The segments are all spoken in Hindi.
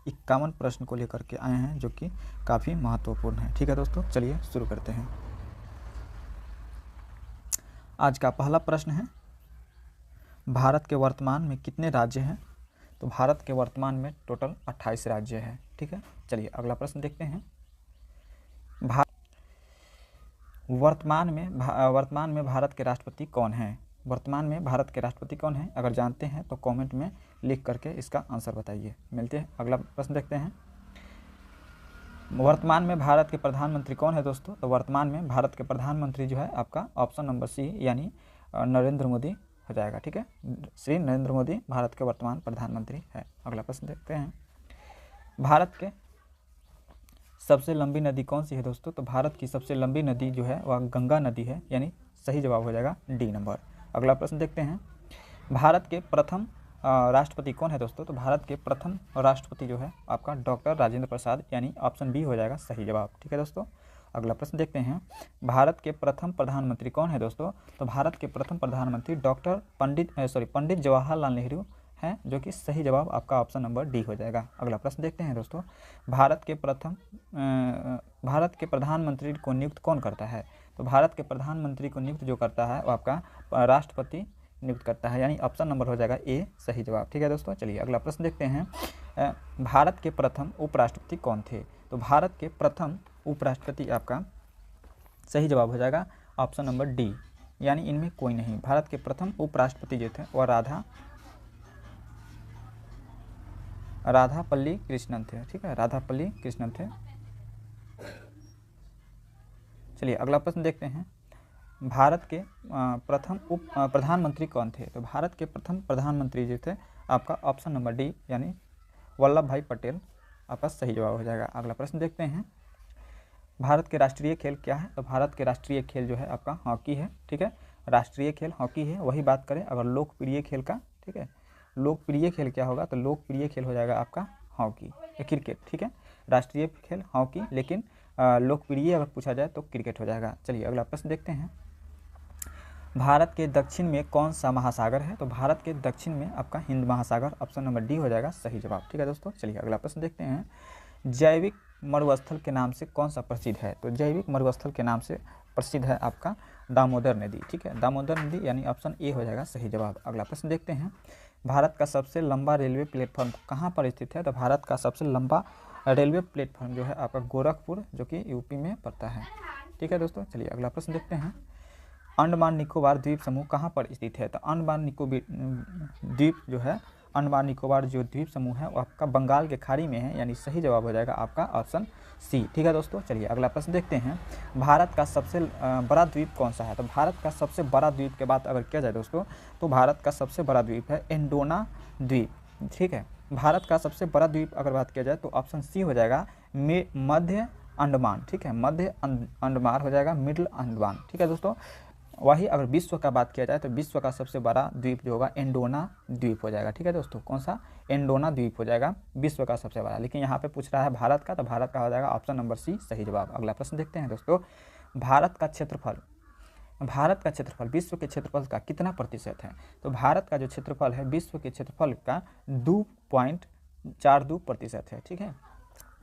51 प्रश्न को लेकर के आए हैं जो कि काफ़ी महत्वपूर्ण है। ठीक है दोस्तों, चलिए शुरू करते हैं। आज का पहला प्रश्न है, भारत के वर्तमान में कितने राज्य हैं? तो भारत के वर्तमान में टोटल 28 राज्य है। ठीक है, चलिए अगला प्रश्न देखते हैं। वर्तमान में भारत के राष्ट्रपति कौन हैं? वर्तमान में भारत के राष्ट्रपति कौन हैं? अगर जानते हैं तो कमेंट में लिख करके इसका आंसर बताइए। मिलते हैं, अगला प्रश्न देखते हैं। वर्तमान में भारत के प्रधानमंत्री कौन है दोस्तों? तो वर्तमान में भारत के प्रधानमंत्री जो है आपका ऑप्शन नंबर सी यानी नरेंद्र मोदी हो जाएगा। ठीक है, श्री नरेंद्र मोदी भारत के वर्तमान प्रधानमंत्री है। अगला प्रश्न देखते हैं। भारत के सबसे लंबी नदी कौन सी है दोस्तों? तो भारत की सबसे लंबी नदी जो है वह गंगा नदी है, यानी सही जवाब हो जाएगा डी नंबर। अगला प्रश्न देखते हैं। भारत के प्रथम राष्ट्रपति कौन है दोस्तों? तो भारत के प्रथम राष्ट्रपति जो है आपका डॉक्टर राजेंद्र प्रसाद, यानी ऑप्शन बी हो जाएगा सही जवाब। ठीक है दोस्तों, अगला प्रश्न देखते हैं। भारत के प्रथम प्रधानमंत्री कौन है दोस्तों? तो भारत के प्रथम प्रधानमंत्री डॉक्टर पंडित जवाहरलाल नेहरू हैं, जो कि सही जवाब आपका ऑप्शन नंबर डी हो जाएगा। अगला प्रश्न देखते हैं दोस्तों। भारत के प्रधानमंत्री को नियुक्त कौन करता है? तो भारत के प्रधानमंत्री को नियुक्त जो करता है वो आपका राष्ट्रपति नियुक्त करता है, यानी ऑप्शन नंबर हो जाएगा ए सही जवाब। ठीक है दोस्तों, चलिए अगला प्रश्न देखते हैं। भारत के प्रथम उपराष्ट्रपति कौन थे? तो भारत के प्रथम उपराष्ट्रपति आपका सही जवाब हो जाएगा ऑप्शन नंबर डी, यानी इनमें कोई नहीं। भारत के प्रथम उपराष्ट्रपति जो थे वह राधापल्ली कृष्णन थे। ठीक है, राधापल्ली कृष्णन थे। चलिए अगला प्रश्न देखते हैं। भारत के प्रथम प्रधानमंत्री कौन थे? तो भारत के प्रथम प्रधानमंत्री जो थे आपका ऑप्शन नंबर डी यानी वल्लभ भाई पटेल आपका सही जवाब हो जाएगा। अगला प्रश्न देखते हैं। भारत के राष्ट्रीय खेल क्या है? तो भारत के राष्ट्रीय खेल जो है आपका हॉकी है। ठीक है, राष्ट्रीय खेल हॉकी है। वही बात करें अगर लोकप्रिय खेल का, ठीक है, लोकप्रिय खेल क्या होगा? तो लोकप्रिय खेल हो जाएगा आपका हॉकी या क्रिकेट। ठीक है, राष्ट्रीय खेल हॉकी, लेकिन लोकप्रिय अगर पूछा जाए तो क्रिकेट हो जाएगा। चलिए अगला प्रश्न देखते हैं। भारत के दक्षिण में कौन सा महासागर है? तो भारत के दक्षिण में आपका हिंद महासागर, ऑप्शन नंबर डी हो जाएगा सही जवाब। ठीक है दोस्तों, चलिए अगला प्रश्न देखते हैं। जैविक मरुस्थल के नाम से कौन सा प्रसिद्ध है? तो जैविक मरुस्थल के नाम से प्रसिद्ध है आपका दामोदर नदी। ठीक है, दामोदर नदी यानी ऑप्शन ए हो जाएगा सही जवाब। अगला प्रश्न देखते हैं। भारत का सबसे लंबा रेलवे प्लेटफॉर्म कहाँ पर स्थित है? तो भारत का सबसे लंबा रेलवे प्लेटफॉर्म जो है आपका गोरखपुर, जो कि यूपी में पड़ता है। ठीक है दोस्तों, चलिए अगला प्रश्न देखते हैं। अंडमान निकोबार द्वीप समूह कहाँ पर स्थित है? तो अंडमान निकोबार जो द्वीप समूह है वो आपका बंगाल के खाड़ी में है, यानी सही जवाब हो जाएगा आपका ऑप्शन सी। ठीक है दोस्तों, चलिए अगला प्रश्न देखते हैं। भारत का सबसे बड़ा द्वीप कौन सा है? तो भारत का सबसे बड़ा द्वीप के बात अगर किया जाए दोस्तों, तो भारत का सबसे बड़ा द्वीप है एंडोना द्वीप। ठीक है, भारत का सबसे बड़ा द्वीप अगर बात किया जाए तो ऑप्शन सी हो जाएगा मध्य अंडमान। ठीक है, मध्य अंडमान हो जाएगा मिडिल अंडमान। ठीक है दोस्तों, वही अगर विश्व का बात किया जाए तो विश्व का सबसे बड़ा द्वीप जो होगा एंडोना द्वीप हो जाएगा। ठीक है दोस्तों, कौन सा? एंडोना द्वीप हो जाएगा विश्व का सबसे बड़ा, लेकिन यहाँ पे पूछ रहा है भारत का, तो भारत का हो जाएगा ऑप्शन नंबर सी सही जवाब। अगला प्रश्न देखते हैं दोस्तों। भारत का क्षेत्रफल विश्व के क्षेत्रफल का कितना प्रतिशत है? तो भारत का जो क्षेत्रफल है विश्व के क्षेत्रफल का 2.42% है। ठीक है,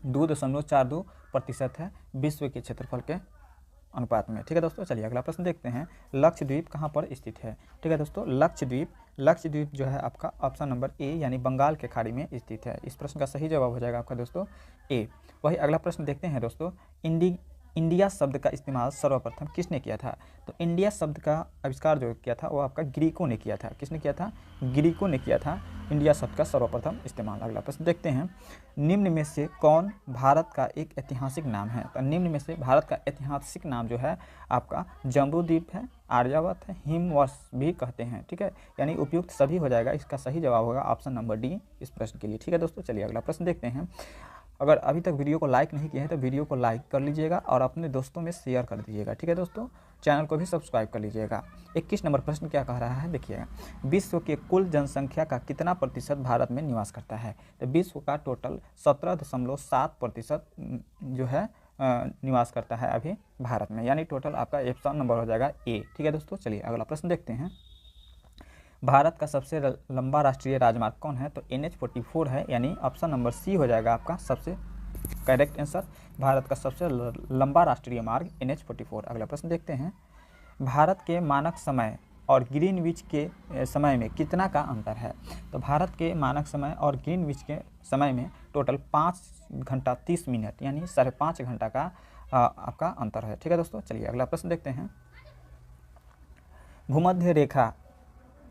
2.42% है विश्व के क्षेत्रफल के अनुपात में। ठीक है दोस्तों, चलिए अगला प्रश्न देखते हैं। लक्षद्वीप कहाँ पर स्थित है? ठीक है दोस्तों, लक्षद्वीप जो है आपका ऑप्शन नंबर ए यानी बंगाल के खाड़ी में स्थित है। इस प्रश्न का सही जवाब हो जाएगा आपका दोस्तों ए। वही अगला प्रश्न देखते हैं दोस्तों। इंडिया शब्द का इस्तेमाल सर्वप्रथम किसने किया था? तो इंडिया शब्द का आविष्कार जो किया था वो आपका ग्रीकों ने किया था। किसने किया था? ग्रीकों ने किया था इंडिया शब्द का सर्वप्रथम इस्तेमाल। अगला प्रश्न देखते हैं। निम्न में से कौन भारत का एक ऐतिहासिक नाम है? तो निम्न में से भारत का ऐतिहासिक नाम जो है आपका जम्बूद्वीप है, आर्यावर्त है, हिमवश भी कहते हैं। ठीक है, यानी उपयुक्त सभी हो जाएगा। इसका सही जवाब होगा ऑप्शन नंबर डी इस प्रश्न के लिए। ठीक है दोस्तों, चलिए अगला प्रश्न देखते हैं। अगर अभी तक वीडियो को लाइक नहीं किए हैं तो वीडियो को लाइक कर लीजिएगा और अपने दोस्तों में शेयर कर दीजिएगा। ठीक है दोस्तों, चैनल को भी सब्सक्राइब कर लीजिएगा। 21 नंबर प्रश्न क्या कह रहा है देखिएगा। विश्व के कुल जनसंख्या का कितना प्रतिशत भारत में निवास करता है? तो विश्व का टोटल 17.7% जो है निवास करता है अभी भारत में, यानी टोटल आपका ऑप्शन नंबर हो जाएगा ए। ठीक है दोस्तों, चलिए अगला प्रश्न देखते हैं। भारत का सबसे लंबा राष्ट्रीय राजमार्ग कौन है? तो NH-44 है, यानी ऑप्शन नंबर सी हो जाएगा आपका सबसे करेक्ट आंसर। भारत का सबसे लंबा राष्ट्रीय मार्ग NH-44। अगला प्रश्न देखते हैं, भारत के मानक समय और ग्रीनविच के समय में कितना का अंतर है? तो भारत के मानक समय और ग्रीनविच के समय में टोटल 5 घंटा 30 मिनट यानी 5.5 घंटा का आपका अंतर है। ठीक है दोस्तों, चलिए अगला प्रश्न देखते हैं,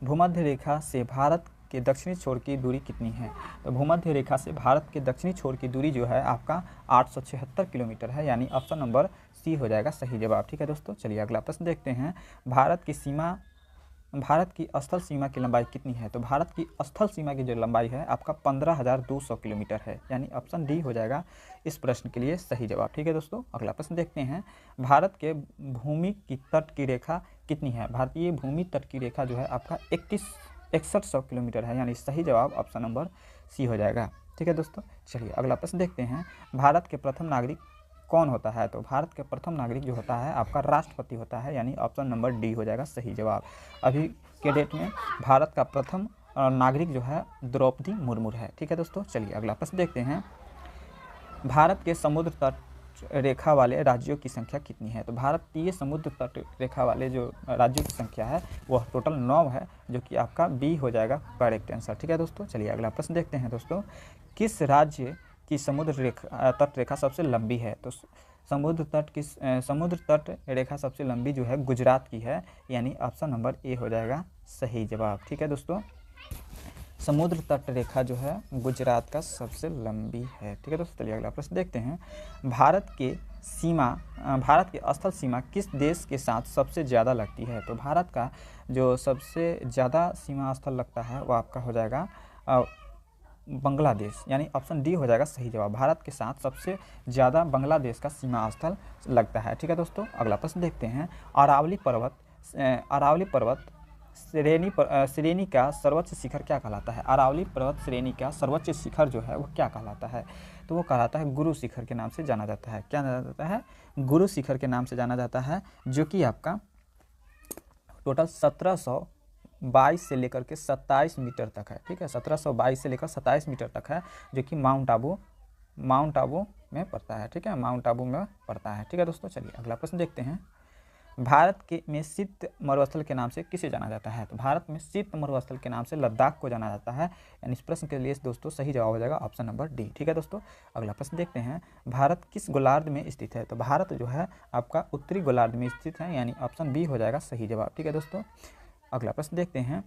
भूमध्य रेखा से भारत के दक्षिणी छोर की दूरी कितनी है? तो भूमध्य रेखा से भारत के दक्षिणी छोर की दूरी जो है आपका 876 किलोमीटर है, यानी ऑप्शन नंबर सी हो जाएगा सही जवाब। ठीक है दोस्तों, चलिए अगला प्रश्न देखते हैं, भारत की स्थल सीमा की लंबाई कितनी है? तो भारत की स्थल सीमा की जो लंबाई है आपका 15,200 किलोमीटर है, यानी ऑप्शन डी हो जाएगा इस प्रश्न के लिए सही जवाब। ठीक है दोस्तों, अगला प्रश्न देखते हैं, भारत के भूमि की तट की रेखा कितनी है? भारतीय भूमि तट की रेखा जो है आपका 6100 किलोमीटर है, यानी सही जवाब ऑप्शन नंबर सी हो जाएगा। ठीक है दोस्तों, चलिए अगला प्रश्न देखते हैं, भारत के प्रथम नागरिक कौन होता है? तो भारत के प्रथम नागरिक जो होता है आपका राष्ट्रपति होता है, यानी ऑप्शन नंबर डी हो जाएगा सही जवाब। अभी के डेट में भारत का प्रथम नागरिक जो है द्रौपदी मुर्मू है। ठीक है दोस्तों, चलिए अगला प्रश्न देखते हैं, भारत के समुद्र तट रेखा वाले राज्यों की संख्या कितनी है? तो भारतीय समुद्र तट रेखा वाले जो राज्यों की संख्या है वह टोटल 9 है, जो कि आपका बी हो जाएगा करेक्ट आंसर। ठीक है दोस्तों, चलिए अगला प्रश्न देखते हैं दोस्तों, किस राज्य की समुद्र तट रेखा सबसे लंबी है? तो समुद्र तट रेखा सबसे लंबी जो है गुजरात की है, यानी ऑप्शन नंबर ए हो जाएगा सही जवाब। ठीक है दोस्तों, समुद्र तट रेखा जो है गुजरात का सबसे लंबी है। ठीक है दोस्तों, चलिए अगला प्रश्न देखते हैं, भारत की स्थल सीमा किस देश के साथ सबसे ज़्यादा लगती है? तो भारत का जो सबसे ज़्यादा सीमा स्थल लगता है वो आपका हो जाएगा बांग्लादेश, यानी ऑप्शन डी हो जाएगा सही जवाब। भारत के साथ सबसे ज़्यादा बांग्लादेश का सीमा स्थल लगता है। ठीक है दोस्तों, अगला प्रश्न देखते हैं, अरावली पर्वत श्रेणी का सर्वोच्च शिखर क्या कहलाता है? अरावली पर्वत श्रेणी का सर्वोच्च शिखर जो है वो क्या कहलाता है? तो वो कहलाता है गुरु शिखर के नाम से जाना जाता है। क्या जाना जाता है? गुरु शिखर के नाम से जाना जाता है, जो कि आपका टोटल 1722 से लेकर के 27 मीटर तक है। ठीक है, 1722 से लेकर 27 मीटर तक है, जो कि माउंट आबू में पड़ता है। ठीक है, माउंट आबू में पड़ता है। ठीक है दोस्तों, चलिए अगला प्रश्न देखते हैं, भारत में शीत मरुस्थल के नाम से किसे जाना जाता है? तो भारत में शीत मरुस्थल के नाम से लद्दाख को जाना जाता है, यानी इस प्रश्न के लिए दोस्तों सही जवाब हो जाएगा ऑप्शन नंबर डी। ठीक है दोस्तों, अगला प्रश्न देखते हैं, भारत किस गोलार्ध में स्थित है? तो भारत जो है आपका उत्तरी गोलार्ध में स्थित है, यानी ऑप्शन बी हो जाएगा सही जवाब। ठीक है दोस्तों, अगला प्रश्न देखते हैं,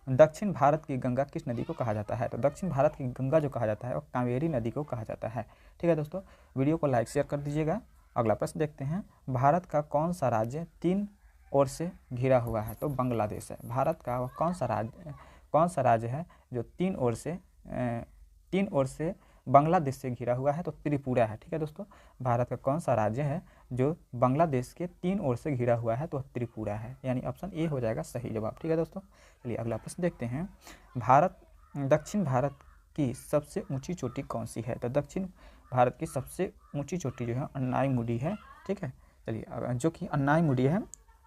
दक्षिण भारत की गंगा किस नदी को कहा जाता है? तो दक्षिण भारत की गंगा जो कहा जाता है वो कावेरी नदी को कहा जाता है। ठीक है दोस्तों, वीडियो को लाइक शेयर कर दीजिएगा। अगला प्रश्न देखते हैं, भारत का कौन सा राज्य 3 ओर से घिरा हुआ है? तो बांग्लादेश है। भारत का वह कौन सा राज्य है जो 3 ओर से बांग्लादेश से घिरा हुआ है? तो त्रिपुरा है। ठीक है दोस्तों, भारत का कौन सा राज्य है जो बांग्लादेश के 3 ओर से घिरा हुआ है? तो त्रिपुरा है, यानी ऑप्शन ए हो जाएगा सही जवाब। ठीक है दोस्तों, चलिए अगला प्रश्न देखते हैं, दक्षिण भारत की सबसे ऊंची चोटी कौन सी है? तो दक्षिण भारत की सबसे ऊंची चोटी जो है अन्नाईमुडी है। ठीक है, चलिए जो कि अन्नाईमुडी है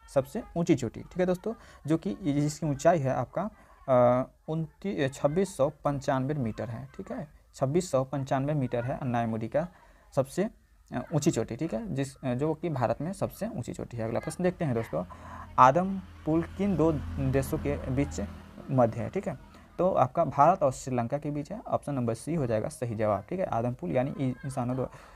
सबसे ऊंची चोटी। ठीक है दोस्तों, जो कि जिसकी ऊंचाई है आपका 2695 मीटर है। ठीक है, 2695 मीटर है अन्नाईमुडी का सबसे ऊंची चोटी। ठीक है, जो कि भारत में सबसे ऊंची चोटी है। अगला प्रश्न देखते हैं दोस्तों, आदम पुल किन 2 देशों के बीच मध्य है? ठीक है, तो आपका भारत और श्रीलंका के बीच है, ऑप्शन नंबर सी हो जाएगा सही जवाब। ठीक है, आदम पुल यानी इंसानों द्वारा।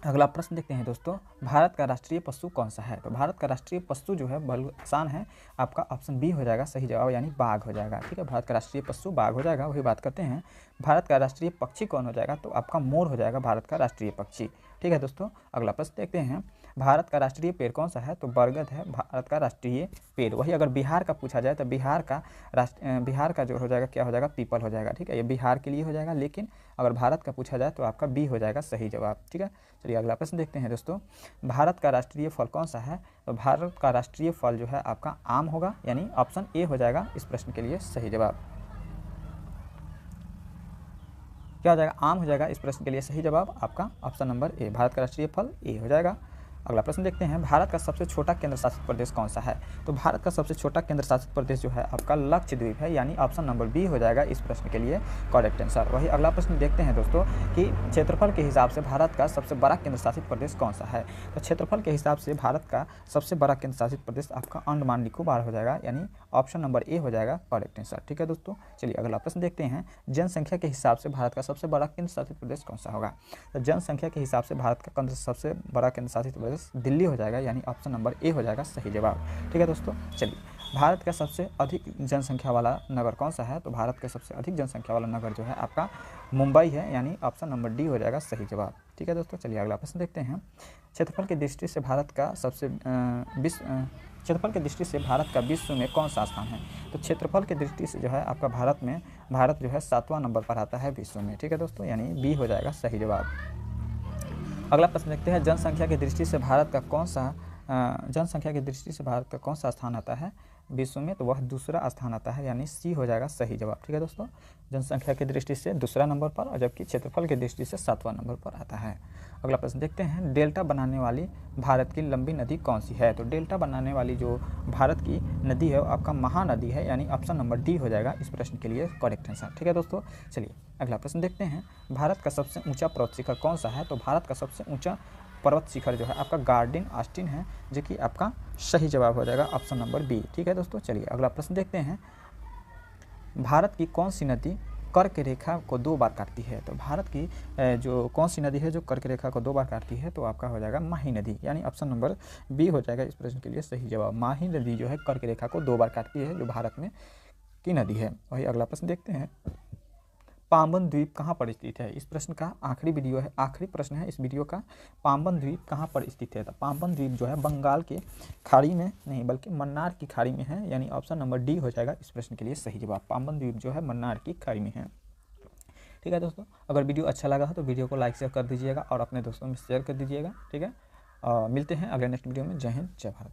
अगला प्रश्न देखते हैं दोस्तों, भारत का राष्ट्रीय पशु कौन सा है? तो भारत का राष्ट्रीय पशु जो है बहुत आसान है, आपका ऑप्शन बी हो जाएगा सही जवाब, यानी बाघ हो जाएगा। ठीक है, भारत का राष्ट्रीय पशु बाघ हो जाएगा। वही बात करते हैं, भारत का राष्ट्रीय पक्षी कौन हो जाएगा? तो आपका मोर हो जाएगा भारत का राष्ट्रीय पक्षी। ठीक है दोस्तों, अगला प्रश्न देखते हैं, भारत का राष्ट्रीय पेड़ कौन सा है? तो बरगद है भारत का राष्ट्रीय पेड़। वही अगर बिहार का पूछा जाए तो बिहार का जो हो जाएगा क्या हो जाएगा? पीपल हो जाएगा। ठीक है, ये बिहार के लिए हो जाएगा, लेकिन अगर भारत का पूछा जाए तो आपका बी हो जाएगा सही जवाब। ठीक है, चलिए अगला प्रश्न देखते हैं दोस्तों, भारत का राष्ट्रीय फल कौन सा है? तो भारत का राष्ट्रीय फल जो है आपका आम होगा, यानी ऑप्शन ए हो जाएगा इस प्रश्न के लिए सही जवाब। क्या हो जाएगा? आम हो जाएगा इस प्रश्न के लिए सही जवाब आपका ऑप्शन नंबर ए, भारत का राष्ट्रीय फल ए हो जाएगा। अगला प्रश्न देखते हैं, भारत का सबसे छोटा केंद्र शासित प्रदेश कौन सा है? तो भारत का सबसे छोटा केंद्र शासित प्रदेश जो है आपका लक्षद्वीप है, यानी ऑप्शन नंबर बी हो जाएगा इस प्रश्न के लिए करेक्ट आंसर। वही अगला प्रश्न देखते हैं दोस्तों कि क्षेत्रफल के हिसाब से भारत का सबसे बड़ा केंद्र शासित प्रदेश कौन सा है? तो क्षेत्रफल के हिसाब से भारत का सबसे बड़ा केंद्र शासित प्रदेश आपका अंडमान निकोबार हो जाएगा, यानी ऑप्शन नंबर ए हो जाएगा करेक्ट आंसर। ठीक है दोस्तों, चलिए अगला प्रश्न देखते हैं, जनसंख्या के हिसाब से भारत का सबसे बड़ा केंद्र शासित प्रदेश कौन सा होगा? तो जनसंख्या के हिसाब से भारत का सबसे बड़ा केंद्र शासित प्रदेश दिल्ली हो जाएगा, यानी ऑप्शन नंबर ए हो जाएगा सही जवाब। ठीक है दोस्तों, चलिए भारत का सबसे अधिक जनसंख्या वाला नगर कौन सा है? तो भारत का सबसे अधिक जनसंख्या वाला नगर जो है आपका मुंबई है, यानी ऑप्शन नंबर डी हो जाएगा सही जवाब। ठीक है दोस्तों, चलिए अगला प्रश्न देखते हैं, क्षेत्रफल की दृष्टि से भारत का क्षेत्रफल की दृष्टि से भारत का विश्व में कौन सा स्थान है? तो क्षेत्रफल की दृष्टि से जो है आपका भारत जो है 7वां नंबर पर आता है विश्व में। ठीक है दोस्तों, यानी बी हो जाएगा सही जवाब। अगला प्रश्न देखते हैं, जनसंख्या की दृष्टि से भारत का कौन सा स्थान आता है विश्व में? तो वह दूसरा स्थान आता है, यानी सी हो जाएगा सही जवाब। ठीक है दोस्तों, जनसंख्या की दृष्टि से दूसरा नंबर पर और जबकि क्षेत्रफल की दृष्टि से 7वां नंबर पर आता है। अगला प्रश्न देखते हैं, डेल्टा बनाने वाली भारत की लंबी नदी कौन सी है? तो डेल्टा बनाने वाली जो भारत की नदी है वो आपका महानदी है, यानी ऑप्शन नंबर डी हो जाएगा इस प्रश्न के लिए करेक्ट आंसर। ठीक है दोस्तों, चलिए अगला प्रश्न देखते हैं, भारत का सबसे ऊंचा पर्वत शिखर कौन सा है? तो भारत का सबसे ऊंचा पर्वत शिखर जो है आपका गार्डन ऑस्टिन है, जो कि आपका सही जवाब हो जाएगा ऑप्शन नंबर बी। ठीक है दोस्तों, चलिए अगला प्रश्न देखते हैं, भारत की कौन सी नदी कर्क रेखा को 2 बार काटती है? तो भारत की जो कौन सी नदी है जो कर्क रेखा को 2 बार काटती है? तो आपका हो जाएगा माही नदी, यानी ऑप्शन नंबर बी हो जाएगा इस प्रश्न के लिए सही जवाब। माही नदी जो है कर्क रेखा को 2 बार काटती है, जो भारत में की नदी है। वही अगला प्रश्न देखते हैं, पाम्बन द्वीप कहाँ पर स्थित है? इस प्रश्न का आखिरी प्रश्न है इस वीडियो का। पाम्बन द्वीप कहाँ पर स्थित है? तो पाम्बन द्वीप जो है बंगाल के खाड़ी में नहीं बल्कि मन्नार की खाड़ी में है, यानी ऑप्शन नंबर डी हो जाएगा इस प्रश्न के लिए सही जवाब। पाम्बन द्वीप जो है मन्नार की खाड़ी में है। ठीक है दोस्तों, अगर वीडियो अच्छा लगा हो तो वीडियो को लाइक शेयर कर दीजिएगा और अपने दोस्तों में शेयर कर दीजिएगा। ठीक है, मिलते हैं अगले नेक्स्ट वीडियो में। जय हिंद, जय भारत।